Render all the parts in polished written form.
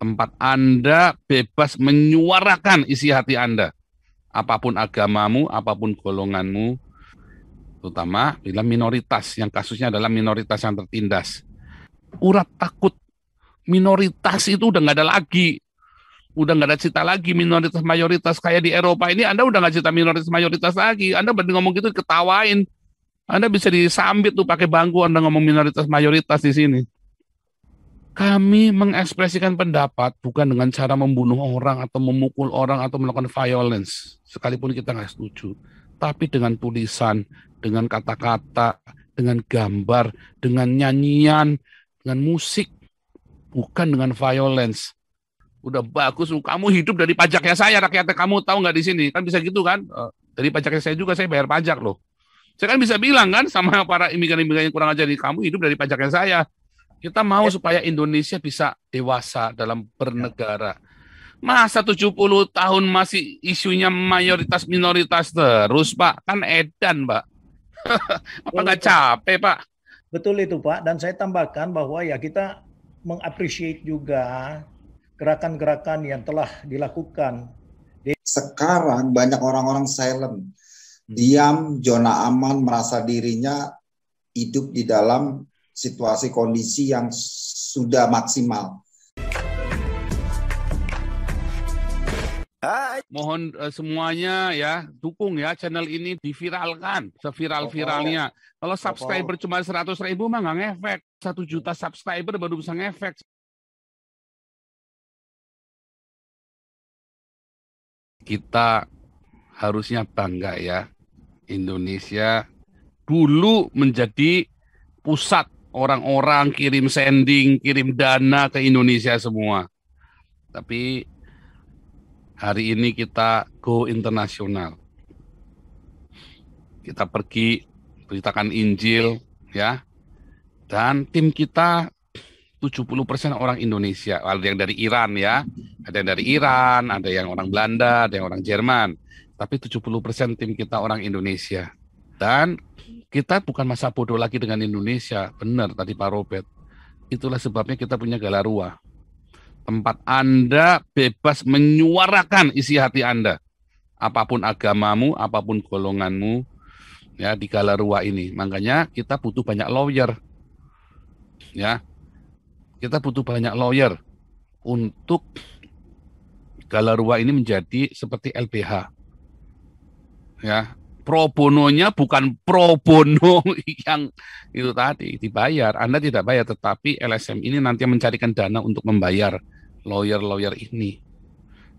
Tempat Anda bebas menyuarakan isi hati Anda. Apapun agamamu, apapun golonganmu, terutama bila minoritas, yang kasusnya adalah minoritas yang tertindas. Urat takut, minoritas itu udah nggak ada lagi. Udah nggak ada cerita lagi minoritas mayoritas kayak di Eropa ini. Anda udah nggak cerita minoritas mayoritas lagi. Anda berarti ngomong gitu ketawain. Anda bisa disambit tuh pakai bangku Anda ngomong minoritas mayoritas di sini. Kami mengekspresikan pendapat bukan dengan cara membunuh orang atau memukul orang atau melakukan violence, sekalipun kita nggak setuju. Tapi dengan tulisan, dengan kata-kata, dengan gambar, dengan nyanyian, dengan musik, bukan dengan violence. Udah bagus, kamu hidup dari pajaknya saya, rakyatnya kamu tahu nggak di sini? Kan bisa gitu kan? Dari pajaknya saya juga, saya bayar pajak loh. Saya kan bisa bilang kan sama para imigran-imigran yang kurang ajar, kamu hidup dari pajaknya saya. Kita mau supaya Indonesia bisa dewasa dalam bernegara. Masa 70 tahun masih isunya mayoritas minoritas terus, Pak? Kan edan, Pak. Apa Betul nggak itu, capek, Pak? betul itu Pak. Dan saya tambahkan bahwa ya kita mengapresiasi juga gerakan-gerakan yang telah dilakukan. Sekarang banyak orang-orang silent, diam, zona aman, merasa dirinya hidup di dalam situasi kondisi yang sudah maksimal. Mohon semuanya ya dukung ya channel ini diviralkan seviral-viralnya. Kalau subscriber cuma 100.000 mah nggak ngefek. 1 juta subscriber baru bisa ngefek. Kita harusnya bangga ya, Indonesia dulu menjadi pusat orang-orang kirim sending, kirim dana ke Indonesia semua. Tapi hari ini kita go internasional. Kita pergi beritakan Injil ya. Dan tim kita 70% orang Indonesia. Ada yang dari Iran ya. Ada yang dari Iran, ada yang orang Belanda, ada yang orang Jerman. Tapi 70% tim kita orang Indonesia. Dan kita bukan masa bodoh lagi dengan Indonesia. Benar tadi Pak Robert. Itulah sebabnya kita punya Galarua. Tempat Anda bebas menyuarakan isi hati Anda. Apapun agamamu, apapun golonganmu, ya di Galarua ini. Makanya kita butuh banyak lawyer. Ya, kita butuh banyak lawyer untuk Galarua ini menjadi seperti LBH. Ya, pro bononya bukan pro bono yang itu tadi dibayar. Anda tidak bayar, tetapi LSM ini nanti mencarikan dana untuk membayar lawyer-lawyer ini.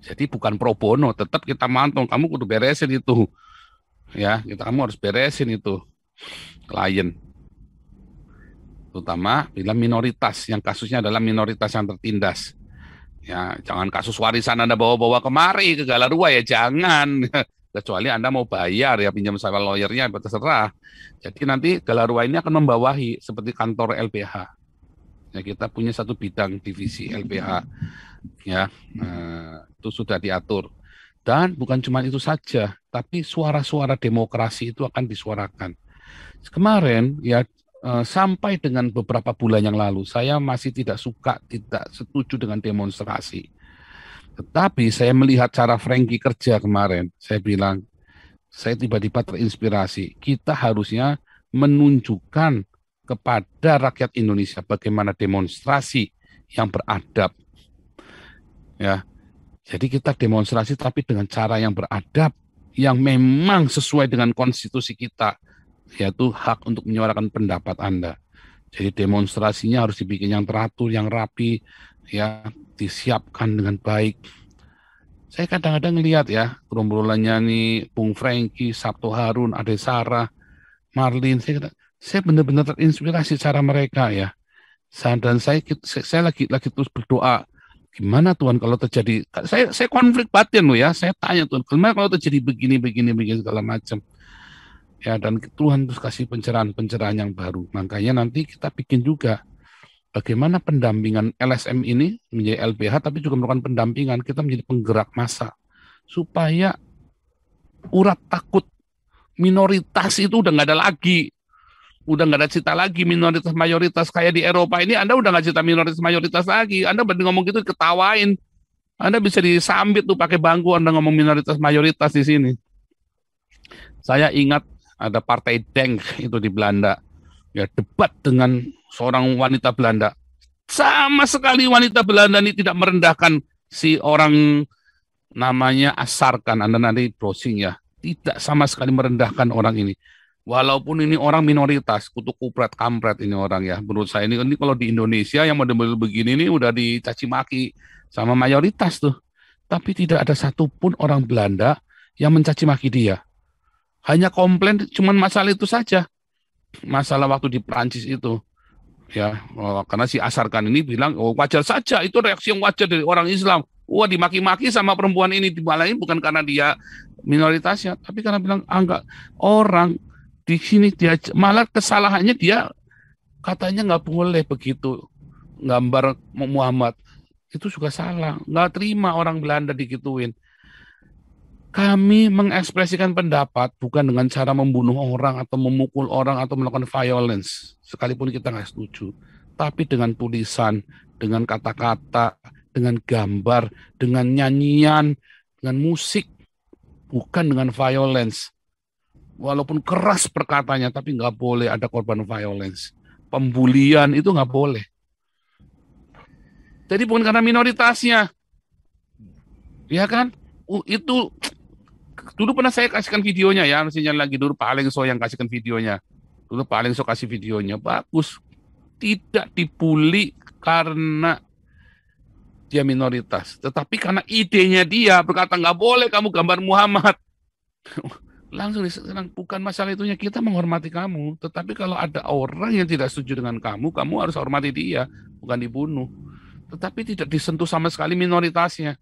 Jadi bukan pro bono, tetap kita mantong. Kamu kudu beresin itu, ya. Kamu harus beresin itu klien. Terutama bila minoritas, yang kasusnya adalah minoritas yang tertindas. Ya, jangan kasus warisan Anda bawa-bawa kemari ke Galarua ya, jangan. Kecuali Anda mau bayar ya, pinjam sama lawyernya, terserah. Jadi nanti Galarua ini akan membawahi seperti kantor LBH. Ya, kita punya satu bidang divisi LBH. Ya, itu sudah diatur. Dan bukan cuma itu saja, tapi suara-suara demokrasi itu akan disuarakan. Kemarin ya, sampai dengan beberapa bulan yang lalu, saya masih tidak setuju dengan demonstrasi. Tetapi saya melihat cara Frankie kerja kemarin, saya bilang, saya tiba-tiba terinspirasi. Kita harusnya menunjukkan kepada rakyat Indonesia bagaimana demonstrasi yang beradab. Ya, jadi kita demonstrasi tapi dengan cara yang beradab, yang memang sesuai dengan konstitusi kita, yaitu hak untuk menyuarakan pendapat Anda. Jadi demonstrasinya harus dibikin yang teratur, yang rapi, ya, disiapkan dengan baik. Saya kadang-kadang lihat ya, gerombolannya nih, Bung Frankie, Sabto Harun, Ade Sarah, Marlin, saya benar-benar terinspirasi cara mereka ya. Dan saya lagi terus berdoa, gimana Tuhan kalau terjadi, saya konflik batin loh ya, saya tanya Tuhan, gimana kalau terjadi begini segala macam. Ya, dan Tuhan terus kasih pencerahan yang baru. Makanya nanti kita bikin juga bagaimana pendampingan LSM ini menjadi LBH, tapi juga melakukan pendampingan, kita menjadi penggerak massa. Supaya urat takut minoritas itu udah nggak ada lagi. Udah nggak ada cerita lagi minoritas mayoritas kayak di Eropa ini. Anda udah nggak cerita minoritas mayoritas lagi. Anda berarti ngomong gitu ketawain. Anda bisa disambit tuh pakai bangku Anda ngomong minoritas mayoritas di sini. Saya ingat ada partai Denk itu di Belanda. Ya, debat dengan seorang wanita Belanda. Sama sekali wanita Belanda ini tidak merendahkan si orang namanya Asarkan. Anda nanti browsing ya. Tidak sama sekali merendahkan orang ini. Walaupun ini orang minoritas, kutu kupret, kampret ini orang ya. Menurut saya ini kalau di Indonesia yang model-model begini ini udah dicaci maki sama mayoritas tuh. Tapi tidak ada satupun orang Belanda yang mencaci maki dia. Hanya komplain cuman masalah itu saja. Masalah waktu di Prancis itu. Ya, karena si Asarkan ini bilang, oh wajar saja, itu reaksi yang wajar dari orang Islam. Wah, dimaki-maki sama perempuan ini, dimalain bukan karena dia minoritasnya, tapi karena bilang, enggak, orang di sini dia malah kesalahannya dia katanya nggak boleh begitu gambar Muhammad. Itu juga salah, nggak terima orang Belanda digituin. Kami mengekspresikan pendapat bukan dengan cara membunuh orang atau memukul orang atau melakukan violence, sekalipun kita nggak setuju. Tapi dengan tulisan, dengan kata-kata, dengan gambar, dengan nyanyian, dengan musik, bukan dengan violence. Walaupun keras perkataannya, tapi nggak boleh ada korban violence. Pembulian itu nggak boleh. Jadi bukan karena minoritasnya. Ya kan? Itu dulu pernah saya kasihkan videonya ya, mestinya lagi dulu Pak Alengso yang kasihkan videonya. Dulu Pak Alengso kasih videonya, bagus. Tidak dibully karena dia minoritas, tetapi karena idenya dia berkata nggak boleh kamu gambar Muhammad. Langsung diserang, bukan masalah itunya, kita menghormati kamu. Tetapi kalau ada orang yang tidak setuju dengan kamu, kamu harus hormati dia, bukan dibunuh. Tetapi tidak disentuh sama sekali minoritasnya.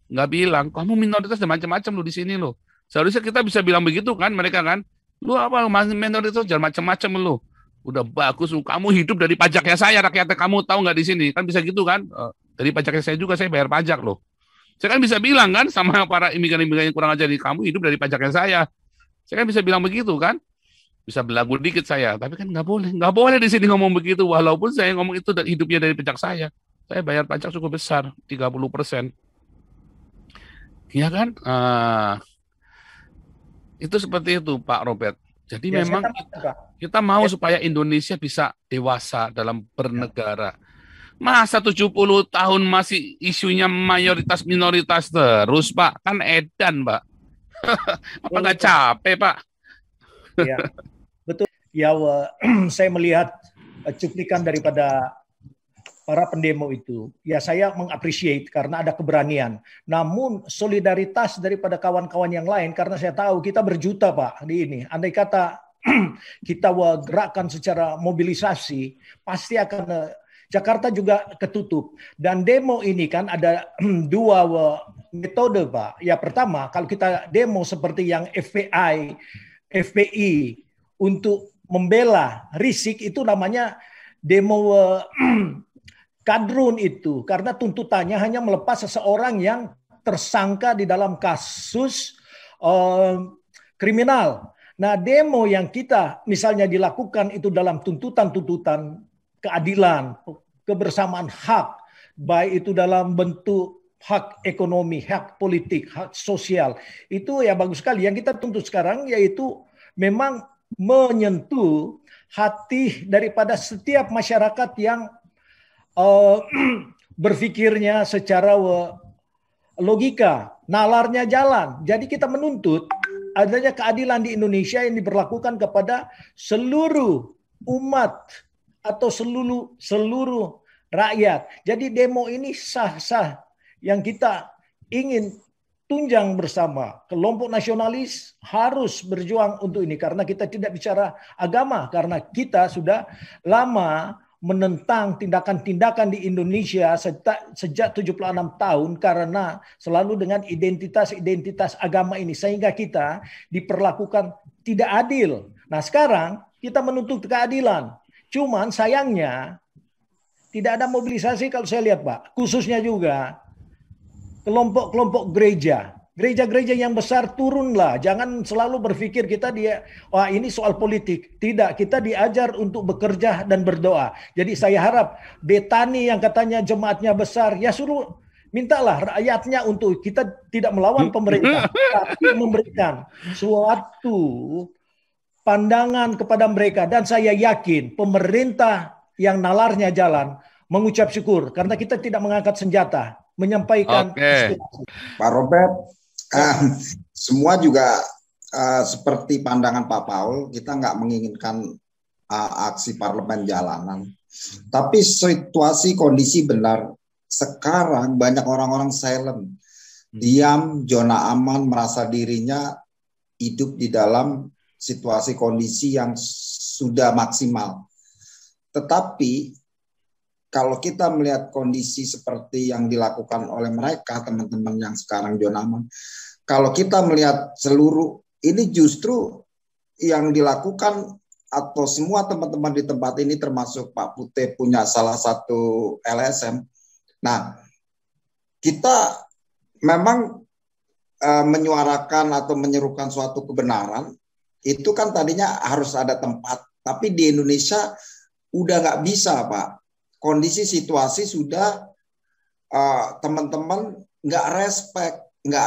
Nggak bilang, kamu minoritas dan macam-macam lo di sini lo. Seharusnya kita bisa bilang begitu kan, mereka kan. Lu apa, minoritas jangan macam-macam lo. Udah bagus, kamu hidup dari pajaknya saya, rakyatnya kamu tahu nggak di sini. Kan bisa gitu kan, dari pajaknya saya juga, saya bayar pajak loh. Saya kan bisa bilang kan sama para imigran-imigran yang kurang ajar, kamu hidup dari pajaknya saya. Saya kan bisa bilang begitu kan, bisa belagu dikit saya, tapi kan nggak boleh di sini ngomong begitu, walaupun saya ngomong itu hidupnya dari pajak saya bayar pajak cukup besar, 30%, ya kan? Itu seperti itu Pak Robert. Jadi ya, memang kita mau supaya Indonesia bisa dewasa dalam bernegara. Masa 70 tahun masih isunya mayoritas minoritas terus Pak, kan edan Pak. Apa nggak capek, Pak? Ya, betul. Ya, saya melihat cuplikan daripada para pendemo itu. Ya, saya mengapresiasi karena ada keberanian. Namun solidaritas daripada kawan-kawan yang lain, karena saya tahu kita berjuta, Pak, di ini. Andai kata kita gerakkan secara mobilisasi, pasti akan Jakarta juga ketutup. Dan demo ini kan ada dua metode, Pak. Ya, pertama, kalau kita demo seperti yang FPI untuk membela Rizik, itu namanya demo kadrun itu. Karena tuntutannya hanya melepas seseorang yang tersangka di dalam kasus kriminal. Nah, demo yang kita misalnya dilakukan itu dalam tuntutan-tuntutan keadilan, kebersamaan hak, baik itu dalam bentuk hak ekonomi, hak politik, hak sosial. Itu ya bagus sekali. Yang kita tuntut sekarang yaitu memang menyentuh hati daripada setiap masyarakat yang berpikirnya secara logika, nalarnya jalan. Jadi kita menuntut adanya keadilan di Indonesia yang diberlakukan kepada seluruh umat atau seluruh rakyat. Jadi demo ini sah-sah yang kita ingin tunjang bersama. Kelompok nasionalis harus berjuang untuk ini karena kita tidak bicara agama, karena kita sudah lama menentang tindakan-tindakan di Indonesia sejak 76 tahun karena selalu dengan identitas agama ini sehingga kita diperlakukan tidak adil. Nah, sekarang kita menuntut keadilan. Cuman sayangnya tidak ada mobilisasi kalau saya lihat, Pak. Khususnya juga kelompok-kelompok gereja. gereja-gereja yang besar turunlah. Jangan selalu berpikir kita wah ini soal politik. Tidak, kita diajar untuk bekerja dan berdoa. Jadi saya harap Betani yang katanya jemaatnya besar, ya suruh mintalah rakyatnya untuk kita tidak melawan pemerintah, tapi memberikan suatu pandangan kepada mereka. Dan saya yakin pemerintah yang nalarnya jalan mengucap syukur karena kita tidak mengangkat senjata, menyampaikan aspirasi. Pak Robert, semua juga seperti pandangan Pak Paul, kita nggak menginginkan aksi parlemen jalanan. Tapi situasi kondisi benar, sekarang banyak orang-orang silent, diam, zona aman, merasa dirinya hidup di dalam situasi kondisi yang sudah maksimal. Tetapi kalau kita melihat kondisi seperti yang dilakukan oleh mereka, teman-teman yang sekarang zona aman, kalau kita melihat seluruh, ini justru yang dilakukan atau semua teman-teman di tempat ini termasuk Pak Putih punya salah satu LSM. Nah, kita memang menyuarakan atau menyerukan suatu kebenaran, itu kan tadinya harus ada tempat. Tapi di Indonesia udah nggak bisa, Pak. Kondisi situasi sudah teman-teman nggak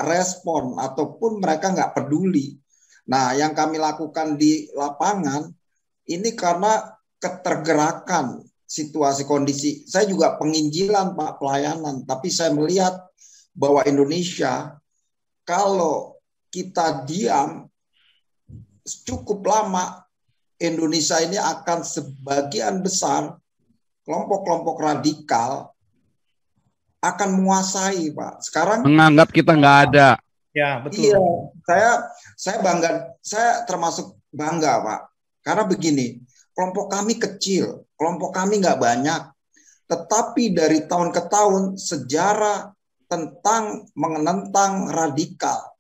respon, ataupun mereka nggak peduli. Nah, yang kami lakukan di lapangan ini karena ketergerakan situasi kondisi. Saya juga penginjilan, Pak, pelayanan, tapi saya melihat bahwa Indonesia kalau kita diam cukup lama, Indonesia ini akan sebagian besar kelompok-kelompok radikal akan menguasai, Pak. Sekarang menganggap kita nggak ada. Ya, betul. Iya, saya bangga, saya termasuk bangga, Pak. Karena begini, kelompok kami kecil, kelompok kami nggak banyak, tetapi dari tahun ke tahun sejarah tentang menentang radikal,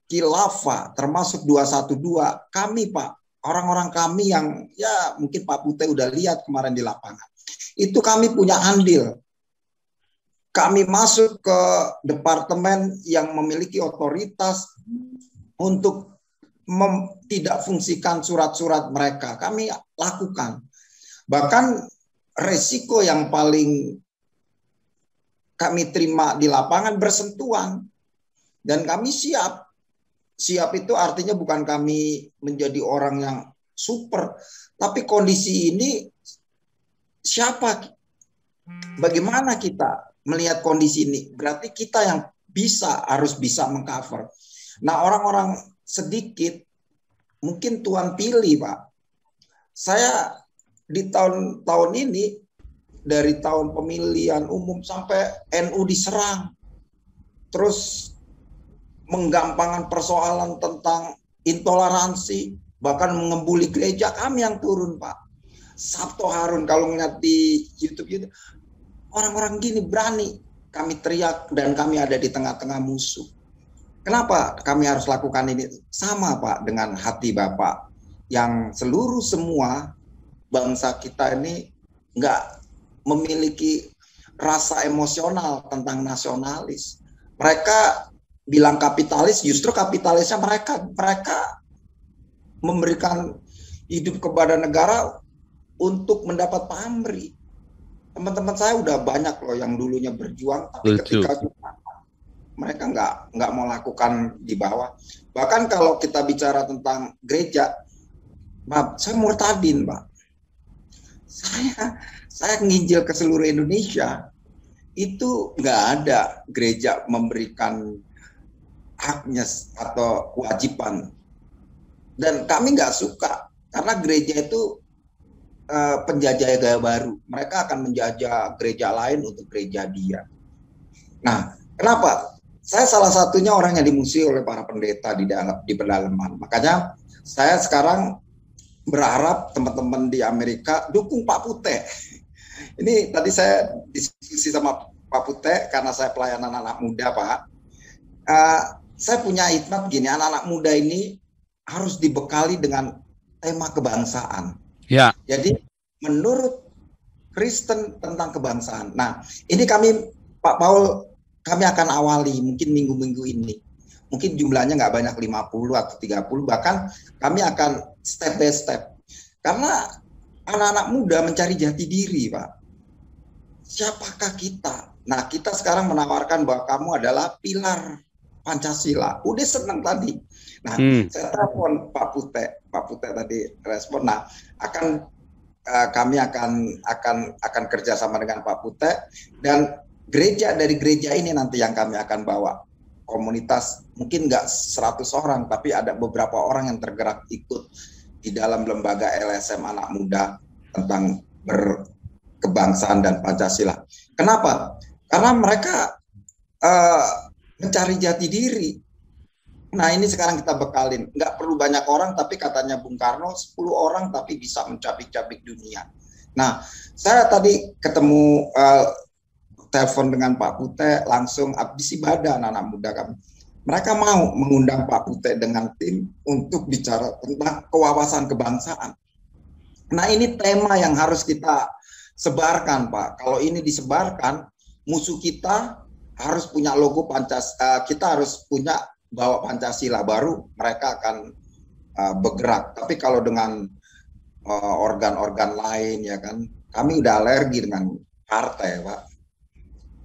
khilafah, termasuk 212, kami, Pak, orang-orang kami yang ya mungkin Pak Putih udah lihat kemarin di lapangan, itu kami punya andil. Kami masuk ke departemen yang memiliki otoritas untuk tidak fungsikan surat-surat mereka. Kami lakukan. Bahkan resiko yang paling kami terima di lapangan bersentuhan. Dan kami siap. Siap itu artinya bukan kami menjadi orang yang super. Tapi kondisi ini siapa? Bagaimana kita melihat kondisi ini? Berarti kita yang harus bisa mengcover. Nah, orang-orang sedikit mungkin Tuhan pilih, Pak. Saya di tahun ini, dari tahun pemilihan umum sampai NU diserang, terus menggampangkan persoalan tentang intoleransi, bahkan mengebuli gereja, kami yang turun, Pak. Sabto Harun, kalau melihat di YouTube, orang-orang gini berani, kami teriak dan kami ada di tengah-tengah musuh. Kenapa kami harus lakukan ini? Sama, Pak, dengan hati Bapak, yang semua bangsa kita ini nggak memiliki rasa emosional tentang nasionalis. Mereka bilang kapitalis, justru kapitalisnya mereka memberikan hidup kepada negara untuk mendapat pamrih. Teman-teman saya udah banyak loh yang dulunya berjuang, tapi ketika mereka nggak mau lakukan di bawah. Bahkan kalau kita bicara tentang gereja, Pak, saya murtadin, Pak. Saya nginjil ke seluruh Indonesia, itu nggak ada gereja memberikan haknya atau kewajiban. Dan kami nggak suka, karena gereja itu penjajah gaya baru. Mereka akan menjajah gereja lain untuk gereja dia. Nah, kenapa? Saya salah satunya orang yang dimusuhi oleh para pendeta di pedalaman. Makanya saya sekarang berharap teman-teman di Amerika dukung Pak Putih. Ini tadi saya diskusi sama Pak Putih karena saya pelayanan anak muda, Pak. Saya punya hikmat gini, anak-anak muda ini harus dibekali dengan tema kebangsaan. Ya. Jadi menurut Kristen tentang kebangsaan. Nah, ini kami, Pak Paul, kami akan awali mungkin minggu-minggu ini. mungkin jumlahnya nggak banyak 50 atau 30, bahkan kami akan step by step. Karena anak-anak muda mencari jati diri, Pak. Siapakah kita? Nah, kita sekarang menawarkan bahwa kamu adalah pilar Pancasila. Udah senang tadi. Nah, saya telepon Pak Pute tadi respon. Nah, kami akan kerjasama dengan Pak Pute, dan dari gereja ini nanti yang kami akan bawa komunitas, mungkin nggak 100 orang, tapi ada beberapa orang yang tergerak ikut di dalam lembaga LSM anak muda tentang berkebangsaan dan Pancasila. Kenapa? Karena mereka mencari jati diri. Nah, ini sekarang kita bekalin. Nggak perlu banyak orang, tapi katanya Bung Karno, 10 orang tapi bisa mencapik-capik dunia. Nah, saya tadi ketemu telepon dengan Pak Pute, langsung habis ibadah anak-anak muda kami. Mereka mau mengundang Pak Pute dengan tim untuk bicara tentang kewawasan kebangsaan. Nah, ini tema yang harus kita sebarkan, Pak. Kalau ini disebarkan, musuh kita harus punya logo Pancasila, kita harus punya bawa Pancasila, baru mereka akan bergerak. Tapi kalau dengan organ-organ lain, ya kan, kami udah alergi dengan partai, Pak.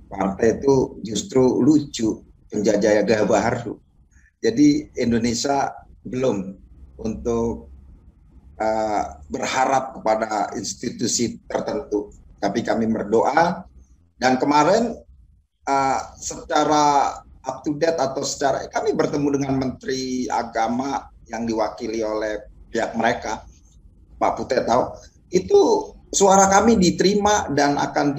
Partai itu justru lucu, penjajah gaya baru. Jadi Indonesia belum untuk berharap kepada institusi tertentu. Tapi kami berdoa, dan kemarin secara up to date atau secara kami bertemu dengan Menteri Agama yang diwakili oleh pihak mereka, Pak Pute tahu, itu suara kami diterima dan akan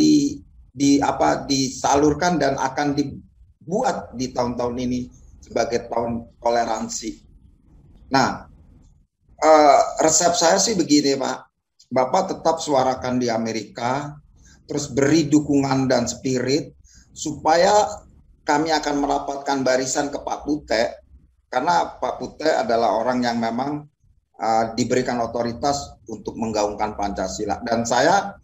disalurkan dan akan dibuat di tahun-tahun ini sebagai tahun toleransi. Nah, resep saya sih begini, Pak. Bapak tetap suarakan di Amerika, terus beri dukungan dan spirit supaya kami akan merapatkan barisan ke Pak Pute, karena Pak Pute adalah orang yang memang diberikan otoritas untuk menggaungkan Pancasila. Dan saya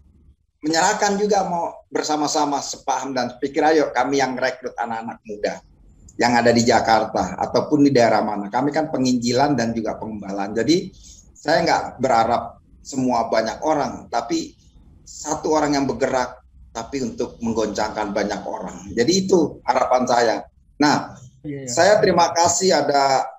menyerahkan juga mau bersama-sama sepaham dan pikir, ayo kami yang rekrut anak-anak muda yang ada di Jakarta ataupun di daerah mana. Kami kan penginjilan dan juga pengembalaan. Jadi saya nggak berharap semua banyak orang, tapi satu orang yang bergerak tapi untuk menggoncangkan banyak orang. Jadi itu harapan saya. Nah, saya terima kasih ada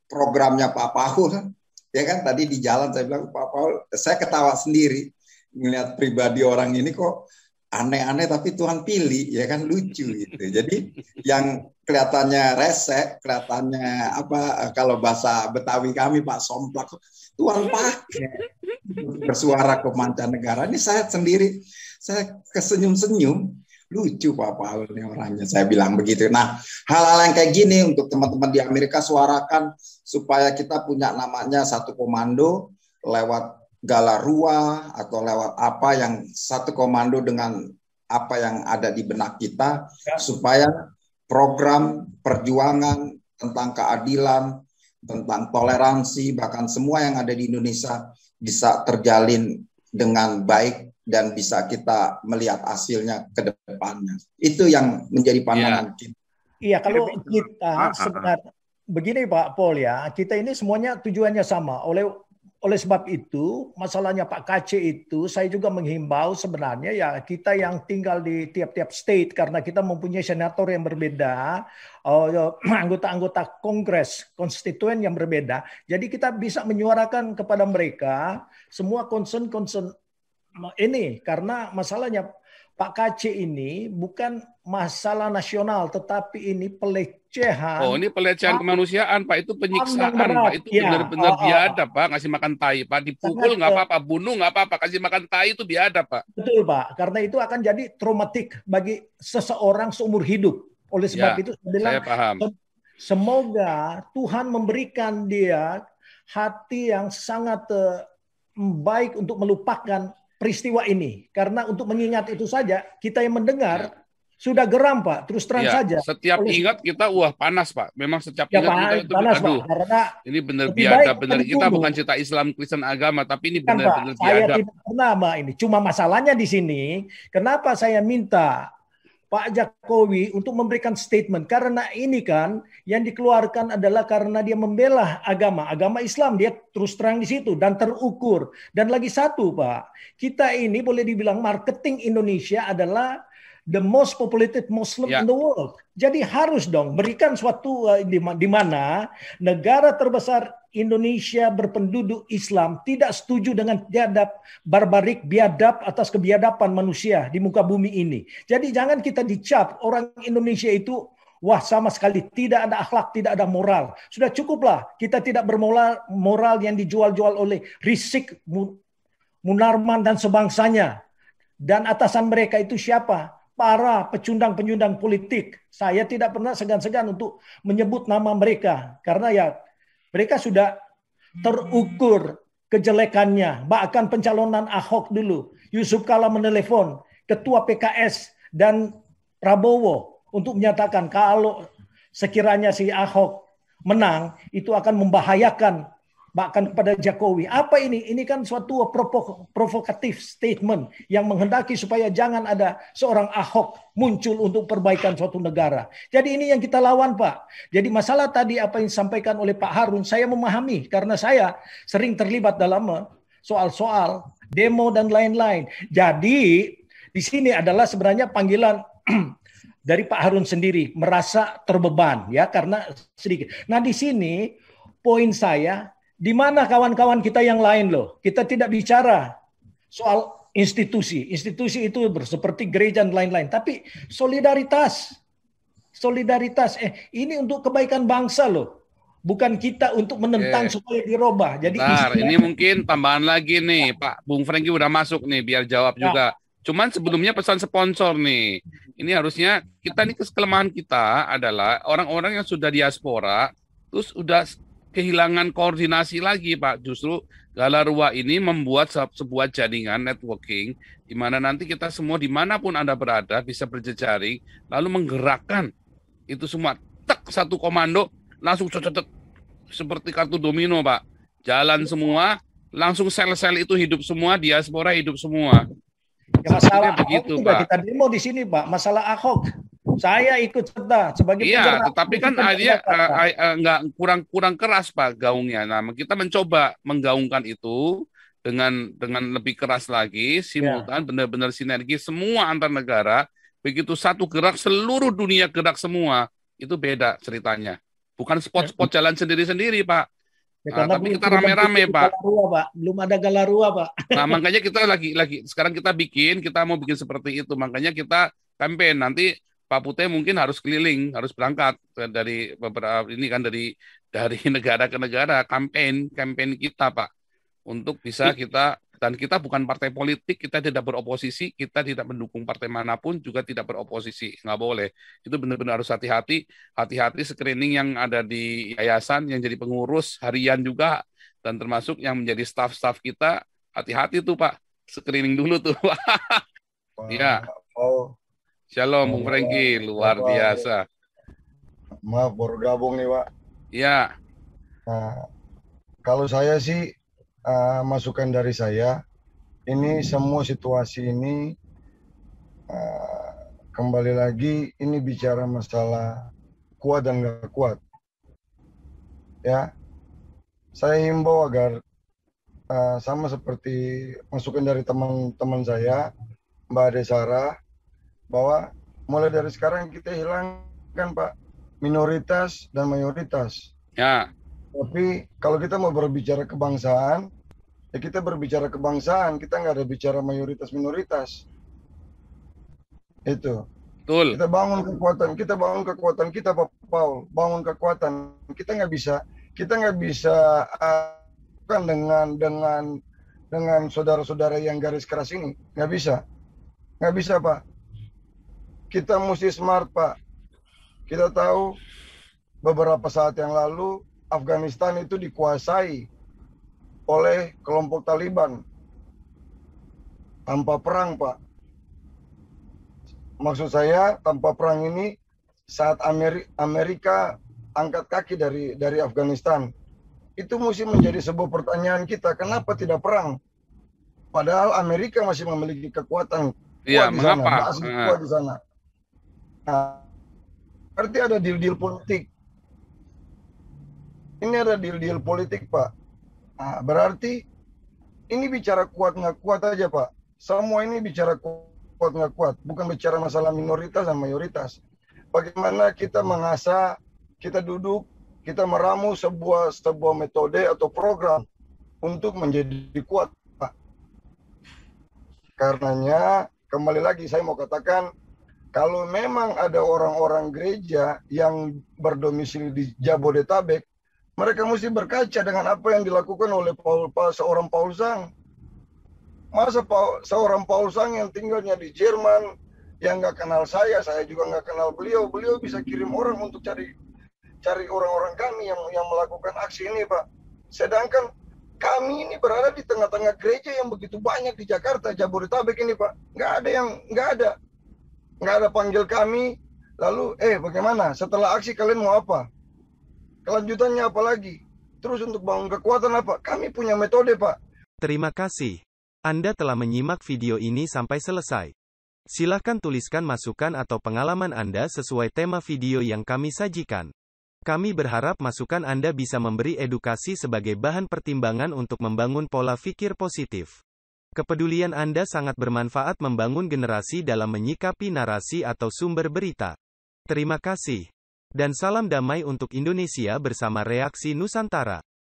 programnya Pak Paul. Ya kan, tadi di jalan saya bilang, Pak Paul, saya ketawa sendiri melihat pribadi orang ini kok aneh-aneh tapi Tuhan pilih, ya kan, lucu gitu. Jadi yang kelihatannya resek, kelihatannya apa, kalau bahasa Betawi kami Pak Somplak, Tuhan pakai bersuara ke mancanegara. Ini saya sendiri, saya kesenyum-senyum, lucu Pak Paul ini orangnya, saya bilang begitu. Nah, hal-hal yang kayak gini untuk teman-teman di Amerika suarakan supaya kita punya namanya satu komando lewat Galarua atau lewat apa yang satu komando dengan apa yang ada di benak kita, supaya program perjuangan tentang keadilan, tentang toleransi, bahkan semua yang ada di Indonesia bisa terjalin dengan baik dan bisa kita melihat hasilnya ke depannya. Itu yang menjadi pandangan kita. Iya, kalau kita sebenarnya begini Pak Paul ya, kita ini semuanya tujuannya sama. Oleh sebab itu, masalahnya Pak KC itu, saya juga menghimbau sebenarnya ya kita yang tinggal di tiap-tiap state, karena kita mempunyai senator yang berbeda, anggota-anggota kongres, konstituen yang berbeda. Jadi kita bisa menyuarakan kepada mereka semua concern-concern ini, karena masalahnya Pak KC ini bukan masalah nasional, tetapi ini pelecehan. Oh, ini pelecehan kemanusiaan, Pak. Itu penyiksaan, Pak. Itu benar-benar biadab, Pak. Ngasih makan tai, Pak. Dipukul nggak apa-apa, bunuh nggak apa-apa. Kasih makan tai itu biadab, Pak. Betul, Pak. Karena itu akan jadi traumatik bagi seseorang seumur hidup. Oleh sebab itu, saya paham. Semoga Tuhan memberikan dia hati yang sangat baik untuk melupakan peristiwa ini, karena untuk mengingat itu saja kita yang mendengar sudah geram Pak, terus terang saja. Setiap ingat kita panas Pak, memang setiap ingat kita itu panas, Pak, karena ini benar biadab, benar kita bukan cerita Islam Kristen agama, tapi ini benar-benar biadab. Saya tidak pernah Mbak ini, cuma masalahnya di sini, kenapa saya minta Pak Jokowi untuk memberikan statement, karena ini kan yang dikeluarkan adalah karena dia membela agama Islam, dia terus terang di situ dan terukur. Dan lagi satu Pak, kita ini boleh dibilang marketing Indonesia adalah the most populated Muslim in the world. Jadi harus dong berikan suatu di mana negara terbesar Indonesia berpenduduk Islam tidak setuju dengan biadab atas kebiadaban manusia di muka bumi ini. Jadi jangan kita dicap orang Indonesia itu wah sama sekali tidak ada akhlak, tidak ada moral. Sudah cukuplah kita tidak bermoral yang dijual-jual oleh Rizik, Munarman dan sebangsanya. Dan atasan mereka itu siapa? Para pecundang-penyundang politik. Saya tidak pernah segan-segan untuk menyebut nama mereka. Karena ya mereka sudah terukur kejelekannya. Bahkan pencalonan Ahok dulu. Yusuf Kala menelepon Ketua PKS dan Prabowo untuk menyatakan kalau sekiranya si Ahok menang, itu akan membahayakan bahkan kepada Jokowi. Apa ini? Ini kan suatu provokatif statement yang menghendaki supaya jangan ada seorang Ahok muncul untuk perbaikan suatu negara. Jadi ini yang kita lawan, Pak. Jadi masalah tadi apa yang disampaikan oleh Pak Harun, saya memahami karena saya sering terlibat dalam soal-soal demo dan lain-lain. Jadi di sini adalah sebenarnya panggilan dari Pak Harun sendiri merasa terbeban ya karena sedikit. Nah di sini poin saya, di mana kawan-kawan kita yang lain loh? Kita tidak bicara soal institusi. Institusi itu seperti gereja dan lain-lain. Tapi solidaritas. Ini untuk kebaikan bangsa loh. Bukan kita untuk menentang supaya dirubah. Jadi ini mungkin tambahan lagi nih, Pak Bung Franky udah masuk nih, biar jawab juga. Cuman sebelumnya pesan sponsor nih. Ini harusnya kita nih kelemahan kita adalah orang-orang yang sudah diaspora, terus udah kehilangan koordinasi lagi, Pak. Justru Galarua ini membuat sebuah jaringan networking di mana nanti kita semua dimanapun Anda berada bisa berjejaring, lalu menggerakkan itu semua satu komando langsung seperti kartu domino, Pak. Jalan semua, langsung sel-sel itu hidup semua, diaspora hidup semua. Ya, masalah begitu, Pak. Kita demo di sini, Pak. Masalah Ahok. Saya ikut serta sebagai penggerak. Tetapi kan akhirnya nggak kurang keras Pak gaungnya. Nah, kita mencoba menggaungkan itu dengan lebih keras lagi, simultan, benar-benar sinergi semua antar negara. Begitu satu gerak, seluruh dunia gerak semua. Itu beda ceritanya. Bukan spot-spot jalan sendiri-sendiri, Pak. Ya, tapi kita rame-rame, Pak. Belum ada Galarua, Pak. Nah, makanya kita lagi sekarang kita mau bikin seperti itu. Makanya kita campaign nanti. Pak Putih mungkin harus keliling, harus berangkat dari beberapa ini kan dari negara ke negara campaign kita, Pak, untuk bisa kita, dan kita bukan partai politik, kita tidak beroposisi, kita tidak mendukung partai manapun, juga tidak beroposisi, nggak boleh. Itu benar-benar harus hati-hati screening yang ada di yayasan, yang jadi pengurus harian juga, dan termasuk yang menjadi staff-staff kita, hati-hati tuh Pak, screening dulu tuh. Ya. Shalom, Bung Franky, luar biasa. Maaf, baru gabung nih, Pak. Iya. Nah, kalau saya sih, masukan dari saya, ini semua situasi ini, kembali lagi, ini bicara masalah kuat dan nggak kuat. Ya, saya himbau agar, sama seperti masukan dari teman-teman saya, Mbak Ade Sarah, bahwa mulai dari sekarang kita hilangkan Pak minoritas dan mayoritas. Ya. Tapi kalau kita mau berbicara kebangsaan, ya kita berbicara kebangsaan, kita nggak ada bicara mayoritas minoritas. Itu. Betul. Kita bangun kekuatan kita Pak Paul, bangun kekuatan. Kita nggak bisa kan dengan saudara-saudara yang garis keras ini, nggak bisa Pak. Kita mesti smart, Pak. Kita tahu beberapa saat yang lalu Afghanistan itu dikuasai oleh kelompok Taliban tanpa perang, Pak. Maksud saya tanpa perang ini saat Amerika angkat kaki dari Afghanistan, itu mesti menjadi sebuah pertanyaan kita, kenapa tidak perang? Padahal Amerika masih memiliki kekuatan kuat di sana, kuat di sana. Nah, berarti ada deal-deal politik. Ini ada deal-deal politik, Pak. Nah, berarti ini bicara kuat nggak kuat aja, Pak. Semua ini bicara kuat nggak kuat, bukan bicara masalah minoritas dan mayoritas. Bagaimana kita mengasah, kita duduk, kita meramu sebuah metode atau program untuk menjadi kuat, Pak. Karenanya, kembali lagi saya mau katakan, kalau memang ada orang-orang gereja yang berdomisili di Jabodetabek, mereka mesti berkaca dengan apa yang dilakukan oleh seorang Paul Zhang. Masa seorang Paul Zhang yang tinggalnya di Jerman, yang nggak kenal saya juga nggak kenal beliau bisa kirim orang untuk cari orang-orang kami yang melakukan aksi ini, Pak. Sedangkan kami ini berada di tengah-tengah gereja yang begitu banyak di Jakarta, Jabodetabek ini, Pak. Nggak ada panggil kami, lalu bagaimana? Setelah aksi kalian mau apa? Kelanjutannya apa lagi? Terus untuk bangun kekuatan apa? Kami punya metode, Pak. Terima kasih. Anda telah menyimak video ini sampai selesai. Silahkan tuliskan masukan atau pengalaman Anda sesuai tema video yang kami sajikan. Kami berharap masukan Anda bisa memberi edukasi sebagai bahan pertimbangan untuk membangun pola pikir positif. Kepedulian Anda sangat bermanfaat membangun generasi dalam menyikapi narasi atau sumber berita. Terima kasih. Dan salam damai untuk Indonesia bersama Reaksi Nusantara.